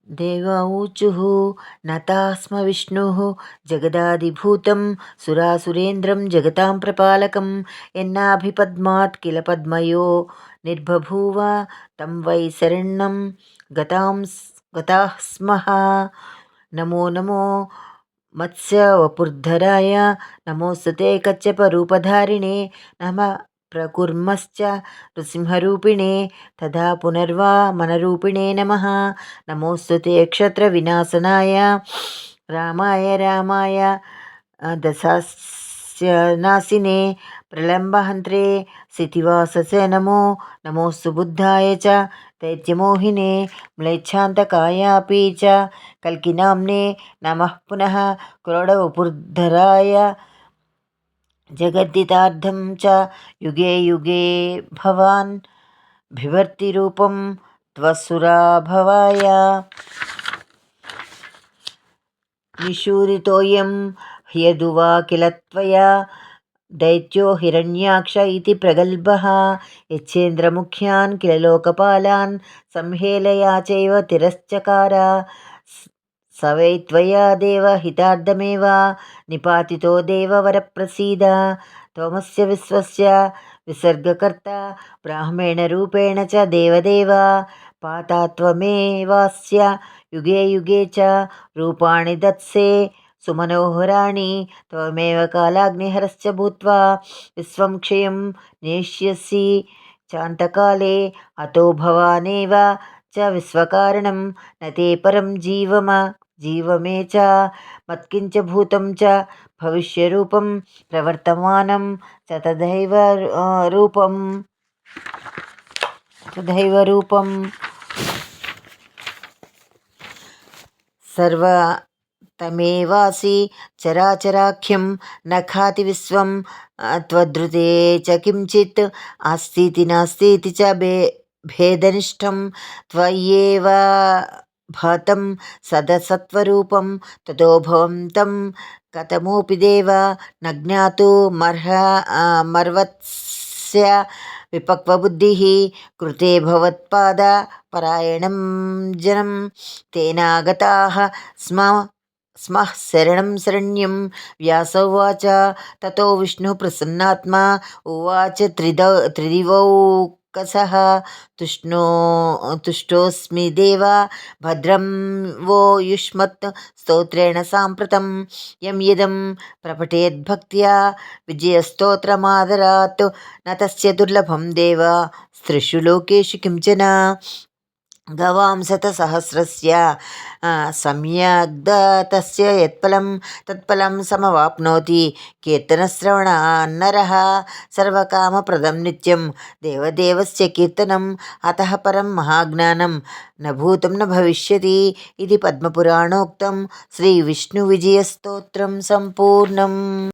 देवा ऊचुः नता स्म विष्णुः जगदादिभूतं सुरासुरेन्द्रं जगतां प्रपालकं यन्नाभिपद्मात् किल पद्मयो निर्बभूव तं वै शरणं गताः स्मः। नमो नमो मत्स्यवपुर्धराय नमोस्तुते कच्छपरूपधारिणे नमः प्रकुर्मश्च नृसिंहरूपिणे तथा पुनर्वामनरूपिणे नमः। नमोस्तुते क्षत्रविनाशनाय रामाय दशास्यनाशिने प्रलम्बहन्त्रे सितिवाससे नमोस्तु बुद्धाय च दैत्यमोहिने म्लेच्छान्तकायापि च कल्किनाम्ने नमः पुनः कुरडवपुर्धराय जगद्दितार्थं च युगे युगे भवान् बिभर्तिरूपं त्वसुराभवाय। निशूरितोऽयं ह्यदुवा किल त्वया दैत्यो हिरण्याक्ष इति प्रगल्भः यच्छेन्द्रमुख्यान् किल लोकपालान् संहेलया चैव तिरश्चकार स वै त्वया देव हितार्थमेव निपातितो देववरप्रसीद। त्वमस्य विश्वस्य विसर्गकर्ता ब्राह्मणरूपेण च देवदेव पाता त्वमेवास्य युगे युगे च रूपाणि दत्से सुमनोहराणि त्वमेव कालाग्निहरश्च भूत्वा विश्वं क्षयं नेष्यसि चान्तकाले अतो भवानेव च विश्वकारणं न ते परं जीवमे च मत्किञ्च भूतं च भविष्यरूपं प्रवर्तमानं च तथैव रूपं सर्वतमेवासि चराचराख्यं न खाति विश्वं त्वदृते च किञ्चित् अस्तीति नास्तीति च भेदनिष्ठं त्वय्येव भातं सदसत्वरूपं ततो भवन्तं कथमोऽपि देव न ज्ञातुमर्वत्स्य विपक्वबुद्धिः कृते भवत्पादपरायणं जनं तेनागताः स्मः शरण्यं व्यास उवाच। ततो विष्णुप्रसन्नात्मा उवाच त्रिदिवौकसः तुष्टोऽस्मि देव भद्रं वो युष्मत् स्तोत्रेण साम्प्रतं यं यदं प्रपठेद्भक्त्या विजयस्तोत्रमादरात् न तस्य दुर्लभं देव स्त्रिषु लोकेषु किञ्चन। गवां शतसहस्रस्य सम्यग्दत्तस्य यत्फलं तत्फलं समवाप्नोति कीर्तनश्रवणान्नरः सर्वकामप्रदं नित्यं देवदेवस्य कीर्तनम् अतः परं महाज्ञानं न भूतं न भविष्यति इति पद्मपुराणोक्तं श्रीविष्णुविजयस्तोत्रं सम्पूर्णम्।